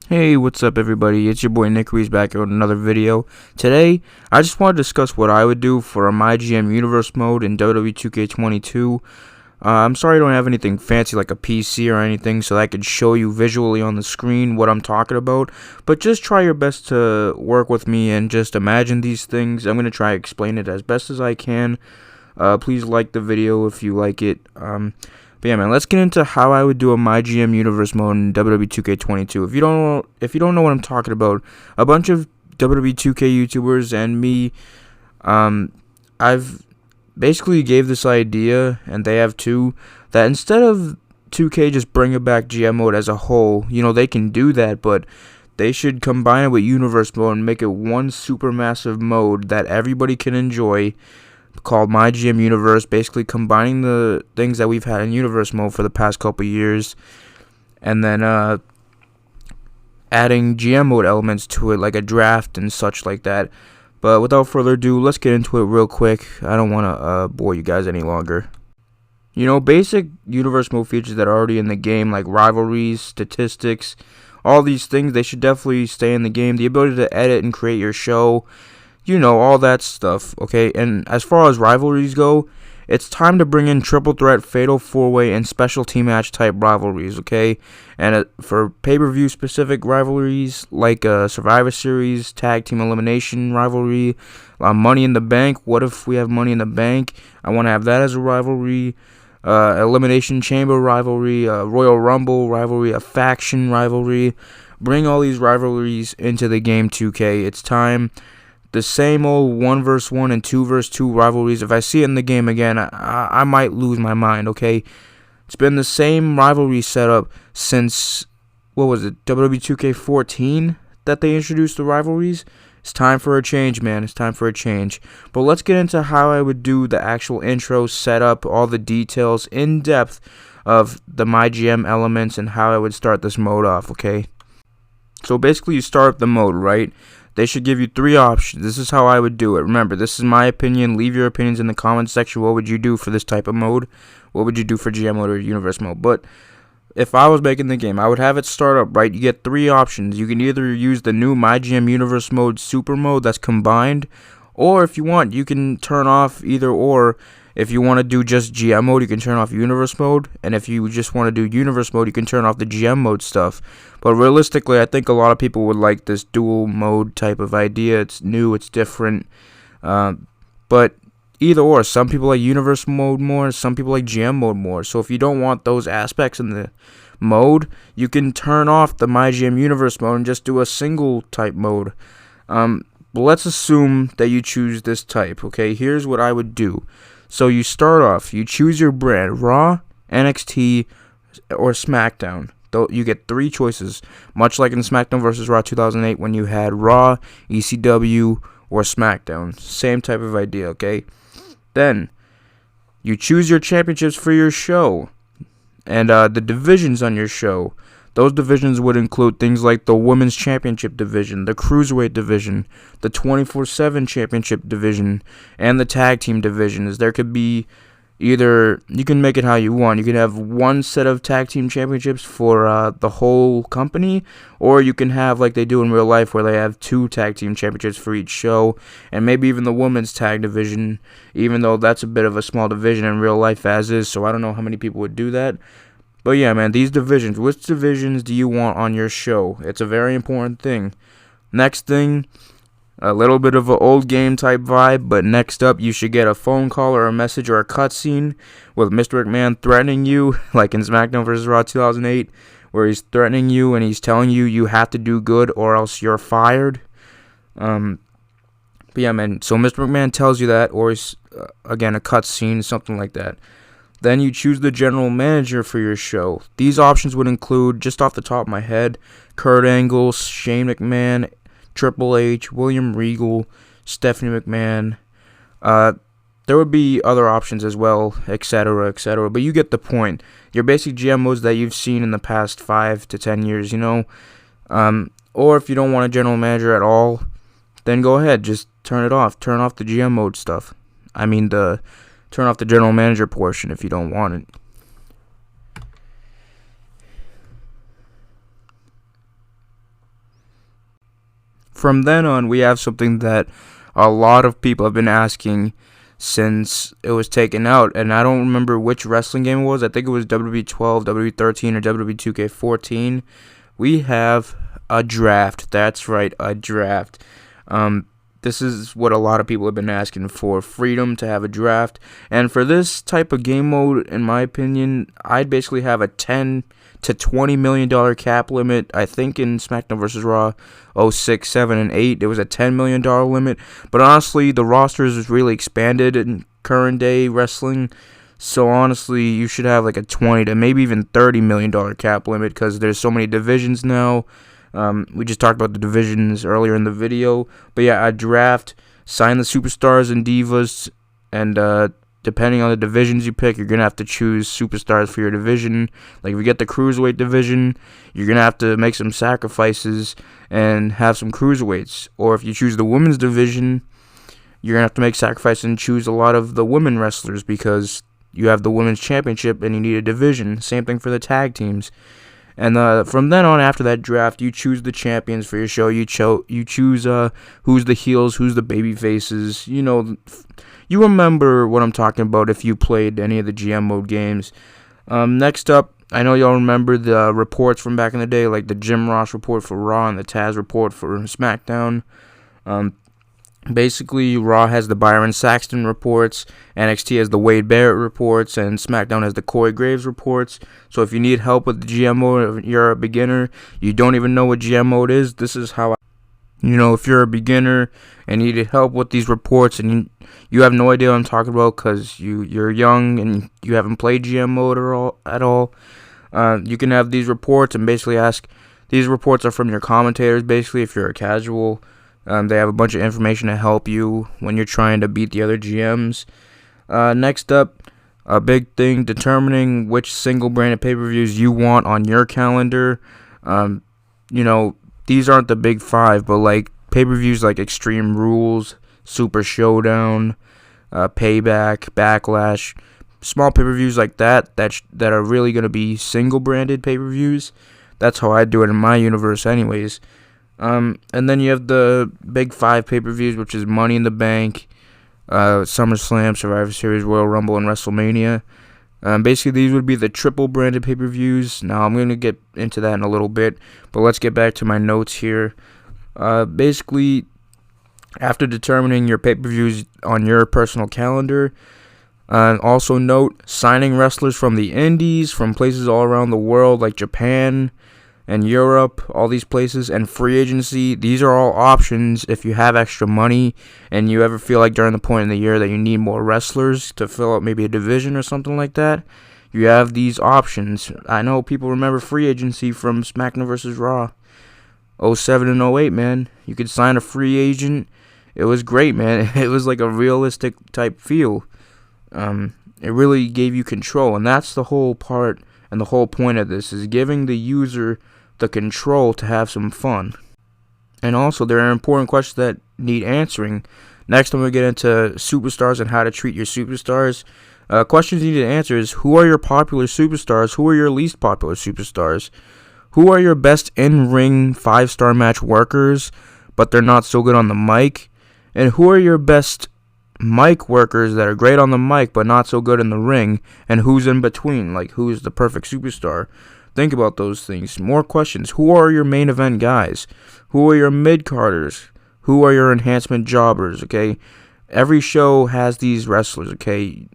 Hey, what's up everybody? It's your boy Nick Reese back here with another video. Today, I just want to discuss what I would do for a MyGM Universe Mode in WWE 2K22. I'm sorry I don't have anything fancy like a PC or anything so that I could show you visually on the screen what I'm talking about. But just try your best to work with me and just imagine these things. I'm going to try to explain it as best as I can. Please like the video if you like it. But yeah, man, let's get into how I would do a MyGM Universe Mode in WWE 2K22. If you don't know what I'm talking about, a bunch of WWE 2K YouTubers and me, I've basically gave this idea, and they have too, that instead of 2K just bringing back GM mode as a whole, they can do that, but they should combine it with Universe Mode and make it one super massive mode that everybody can enjoy, called MyGM Universe, basically combining the things that we've had in Universe Mode for the past couple years, and then adding GM Mode elements to it, like a draft and such like that. But without further ado, let's get into it real quick. I don't want to bore you guys any longer. Basic Universe Mode features that are already in the game, like rivalries, statistics, all these things, they should definitely stay in the game. The ability to edit and create your show, all that stuff, okay? And as far as rivalries go, it's time to bring in triple threat, fatal four-way, and special team match type rivalries, okay? And for pay-per-view specific rivalries, like Survivor Series, tag team elimination rivalry, Money in the Bank. What if we have Money in the Bank? I want to have that as a rivalry. Elimination Chamber rivalry, Royal Rumble rivalry, a faction rivalry. Bring all these rivalries into the game 2K. It's time. The same old 1 vs 1 and 2 vs 2 rivalries. If I see it in the game again, I might lose my mind, okay? It's been the same rivalry setup since, what was it, WWE 2K14 that they introduced the rivalries? It's time for a change, man. It's time for a change. But let's get into how I would do the actual intro, setup, all the details in depth of the MyGM elements and how I would start this mode off, okay? So basically you start up the mode, right? They should give you 3 options. This is how I would do it. Remember, this is my opinion. Leave your opinions in the comments section. What would you do for this type of mode? What would you do for GM mode or Universe mode? But if I was making the game, I would have it start up, right? You get 3 options. You can either use the new MyGM Universe Mode Super Mode that's combined, or if you want, you can turn off either or. If you want to do just GM mode, you can turn off Universe mode. And if you just want to do Universe mode, you can turn off the GM mode stuff. But realistically, I think a lot of people would like this dual mode type of idea. It's new, it's different. But either or, some people like Universe mode more, some people like GM mode more. So if you don't want those aspects in the mode, you can turn off the MyGM Universe mode and just do a single type mode. But let's assume that you choose this type, okay? Here's what I would do. So you start off, you choose your brand, Raw, NXT, or SmackDown. You get 3 choices, much like in SmackDown vs. Raw 2008 when you had Raw, ECW, or SmackDown. Same type of idea, okay? Then, you choose your championships for your show, and the divisions on your show. Those divisions would include things like the Women's Championship Division, the Cruiserweight Division, the 24/7 Championship Division, and the Tag Team Divisions. There could be either, you can make it how you want. You could have one set of Tag Team Championships for the whole company, or you can have, like they do in real life, where they have 2 Tag Team Championships for each show, and maybe even the Women's Tag Division, even though that's a bit of a small division in real life as is, so I don't know how many people would do that. But yeah, man, these divisions, which divisions do you want on your show? It's a very important thing. Next thing, a little bit of an old game type vibe, but next up, you should get a phone call or a message or a cutscene with Mr. McMahon threatening you, like in SmackDown vs. Raw 2008, where he's threatening you and he's telling you you have to do good or else you're fired. But yeah, man, so Mr. McMahon tells you that, or again, a cutscene, something like that. Then you choose the general manager for your show. These options would include, just off the top of my head, Kurt Angle, Shane McMahon, Triple H, William Regal, Stephanie McMahon. There would be other options as well, etc., etc. But you get the point. Your basic GM modes that you've seen in the past 5 to 10 years, Or if you don't want a general manager at all, then go ahead, just turn it off. Turn off the GM mode stuff. Turn off the general manager portion if you don't want it. from then on, we have something that a lot of people have been asking since it was taken out, and I don't remember which wrestling game it was. I think it was WWE 12, WWE 13, or WWE 2K14. We have a draft. That's right, a draft. This is what a lot of people have been asking for, freedom to have a draft. And for this type of game mode, in my opinion, I'd basically have a $10 to $20 million cap limit. I think in SmackDown vs. Raw 06, 7, and 8, there was a $10 million limit. But honestly, the rosters is really expanded in current day wrestling. So honestly, you should have like a $20 to maybe even $30 million cap limit, because there's so many divisions now. We just talked about the divisions earlier in the video. But yeah, a draft, sign the superstars and divas, and depending on the divisions you pick, you're going to have to choose superstars for your division. Like if you get the cruiserweight division, you're going to have to make some sacrifices and have some cruiserweights. Or if you choose the women's division, you're going to have to make sacrifices and choose a lot of the women wrestlers, because you have the women's championship and you need a division. Same thing for the tag teams. And from then on, after that draft, you choose the champions for your show. You choose who's the heels, who's the baby faces. You know, you remember what I'm talking about if you played any of the GM mode games. Next up, I know y'all remember the reports from back in the day, like the Jim Ross report for Raw and the Taz report for SmackDown. Basically, Raw has the Byron Saxton reports, NXT has the Wade Barrett reports, and SmackDown has the Corey Graves reports. So if you need help with the GM mode, if you're a beginner, you don't even know what GM mode is, this is how if you're a beginner and needed help with these reports and you have no idea what I'm talking about because you're young and you haven't played GM mode at all, you can have these reports and basically ask. These reports are from your commentators, basically, if you're a casual. They have a bunch of information to help you when you're trying to beat the other GMs. Next up, a big thing, determining which single branded pay-per-views you want on your calendar. These aren't the big five, but like pay-per-views like Extreme Rules, Super Showdown, Payback, Backlash, small pay-per-views like that are really going to be single branded pay-per-views. That's how I do it in my universe anyways. And then you have the big five pay-per-views, which is Money in the Bank, SummerSlam, Survivor Series, Royal Rumble, and WrestleMania. Basically, these would be the triple branded pay-per-views. Now, I'm going to get into that in a little bit, but let's get back to my notes here. Basically, after determining your pay-per-views on your personal calendar, also note signing wrestlers from the indies, from places all around the world like Japan and Europe, all these places, and free agency. These are all options if you have extra money and you ever feel like during the point in the year that you need more wrestlers to fill out maybe a division or something like that. You have these options. I know people remember free agency from SmackDown vs. Raw 07 and 08, man. You could sign a free agent. It was great, man. It was like a realistic type feel. It really gave you control, and that's the whole part and the whole point of this, is giving the user the control to have some fun. And also, there are important questions that need answering. Next, I'm going to get into superstars and how to treat your superstars. Questions you need to answer is, who are your popular superstars? Who are your least popular superstars? Who are your best in-ring 5-star match workers, but they're not so good on the mic? And who are your best mic workers that are great on the mic, but not so good in the ring? And who's in between? Like, who's the perfect superstar? Think about those things. More questions. Who are your main event guys? Who are your mid-carders? Who are your enhancement jobbers? Okay, every show has these wrestlers. Okay,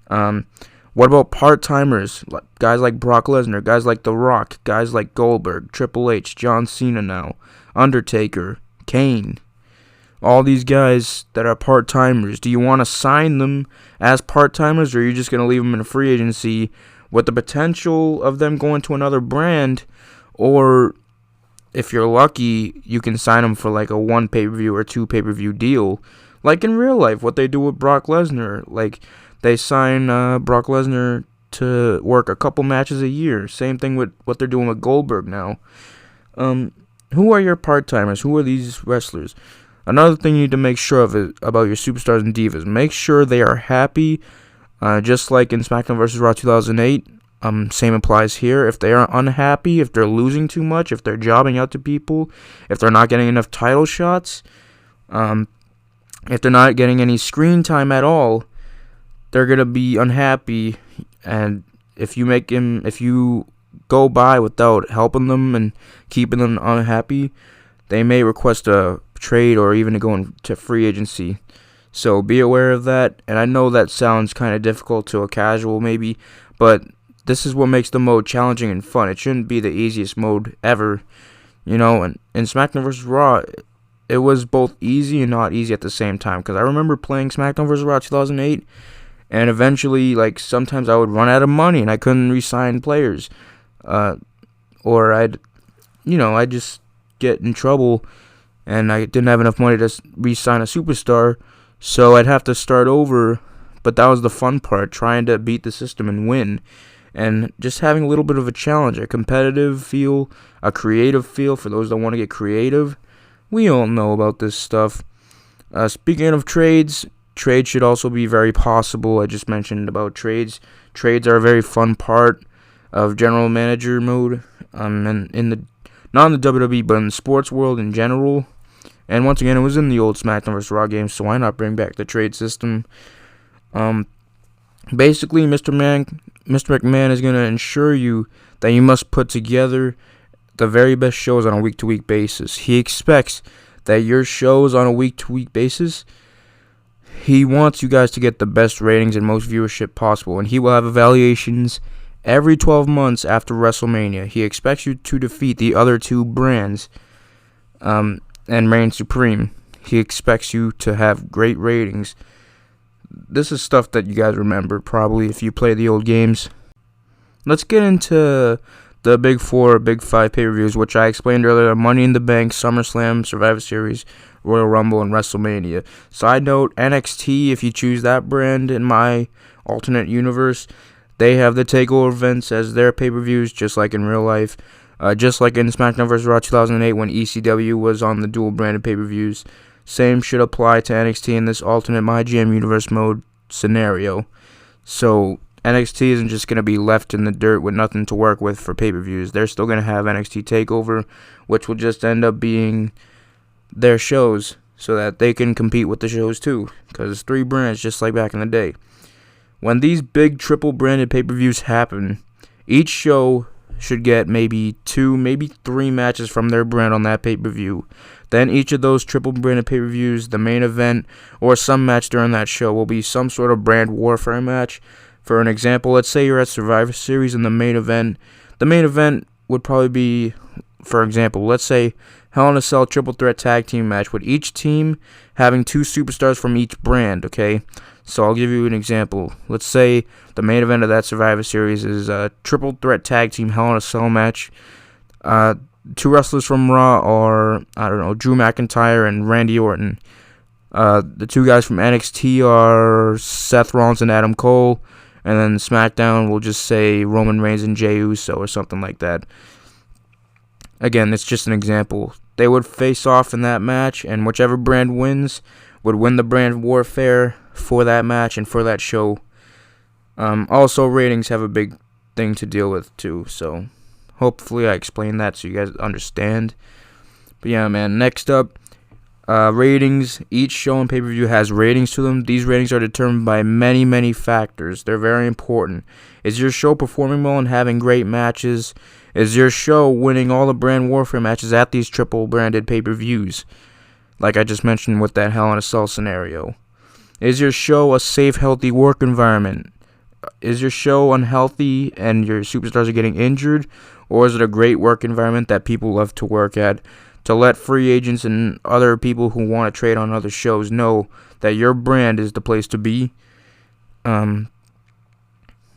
what about part-timers? Guys like Brock Lesnar, guys like The Rock, guys like Goldberg, Triple H, John Cena now, Undertaker, Kane. All these guys that are part-timers. Do you want to sign them as part-timers, or are you just going to leave them in a free agency with the potential of them going to another brand? Or if you're lucky, you can sign them for like a 1 pay-per-view or 2 pay-per-view deal, like in real life, what they do with Brock Lesnar. Like, they sign Brock Lesnar to work a couple matches a year. Same thing with what they're doing with Goldberg now. Who are your part-timers? Who are these wrestlers? Another thing you need to make sure of is about your superstars and divas. Make sure they are happy. Just like in SmackDown vs. Raw 2008, Same applies here. If they are unhappy, if they're losing too much, if they're jobbing out to people, if they're not getting enough title shots, if they're not getting any screen time at all, they're gonna be unhappy. And if you go by without helping them and keeping them unhappy, they may request a trade or even to go into free agency. So be aware of that. And I know that sounds kind of difficult to a casual maybe, but this is what makes the mode challenging and fun. It shouldn't be the easiest mode ever, And in SmackDown vs. Raw, it was both easy and not easy at the same time. Because I remember playing SmackDown vs. Raw 2008, and eventually, sometimes I would run out of money and I couldn't re-sign players, or I'd just get in trouble and I didn't have enough money to re-sign a superstar, so I'd have to start over. But that was the fun part, trying to beat the system and win. And just having a little bit of a challenge, a competitive feel, a creative feel for those that want to get creative. We all know about this stuff. Speaking of trades should also be very possible. I just mentioned about trades. Trades are a very fun part of general manager mode. And not in the WWE, but in the sports world in general. And once again, it was in the old SmackDown vs. Raw games, so why not bring back the trade system? Basically, Mr. McMahon is going to ensure you that you must put together the very best shows on a week-to-week basis. He expects that your shows on a week-to-week basis, he wants you guys to get the best ratings and most viewership possible, and he will have evaluations every 12 months after WrestleMania. He expects you to defeat the other two brands and reign supreme. He expects you to have great ratings. This is stuff that you guys remember probably if you play the old games. Let's get into the Big 4, Big 5 pay-per-views, which I explained earlier: Money in the Bank, SummerSlam, Survivor Series, Royal Rumble, and WrestleMania. Side note, NXT, if you choose that brand in my alternate universe, they have the TakeOver events as their pay-per-views, just like in real life. Just like in SmackDown vs. Raw 2008 when ECW was on the dual-branded pay-per-views. Same should apply to NXT in this alternate MyGM Universe Mode scenario. So NXT isn't just going to be left in the dirt with nothing to work with for pay-per-views. They're still going to have NXT TakeOver, which will just end up being their shows so that they can compete with the shows too, because it's 3 brands just like back in the day. When these big triple-branded pay-per-views happen, each show should get maybe 2, maybe 3 matches from their brand on that pay-per-view. Then each of those triple-branded pay-per-views, the main event, or some match during that show will be some sort of brand warfare match. For an example, let's say you're at Survivor Series and the main event would probably be, for example, let's say Hell in a Cell triple threat tag team match with each team having 2 superstars from each brand, okay? So I'll give you an example. Let's say the main event of that Survivor Series is a triple threat tag team Hell in a Cell match. 2 wrestlers from Raw are, Drew McIntyre and Randy Orton. The 2 guys from NXT are Seth Rollins and Adam Cole. And then SmackDown will just say Roman Reigns and Jey Uso or something like that. Again, it's just an example. They would face off in that match, and whichever brand wins would win the brand warfare for that match and for that show. Also, ratings have a big thing to deal with too, so hopefully I explained that so you guys understand. But yeah, man, next up, ratings. Each show on pay-per-view has ratings to them. These ratings are determined by many, many factors. They're very important. Is your show performing well and having great matches? Is your show winning all the brand warfare matches at these triple-branded pay-per-views? Like I just mentioned with that Hell in a Cell scenario. Is your show a safe, healthy work environment? Is your show unhealthy and your superstars are getting injured? Or is it a great work environment that people love to work at? To let free agents and other people who want to trade on other shows know that your brand is the place to be. Yeah,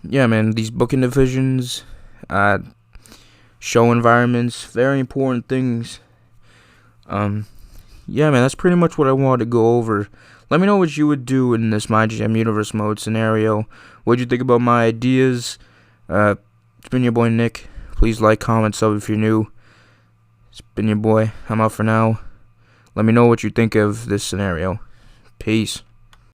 man, these booking divisions, show environments, very important things. Yeah, man, that's pretty much what I wanted to go over. Let me know what you would do in this MyGM Universe Mode scenario. What did you think about my ideas? It's been your boy Nick. Please like, comment, sub if you're new. It's been your boy. I'm out for now. Let me know what you think of this scenario. Peace.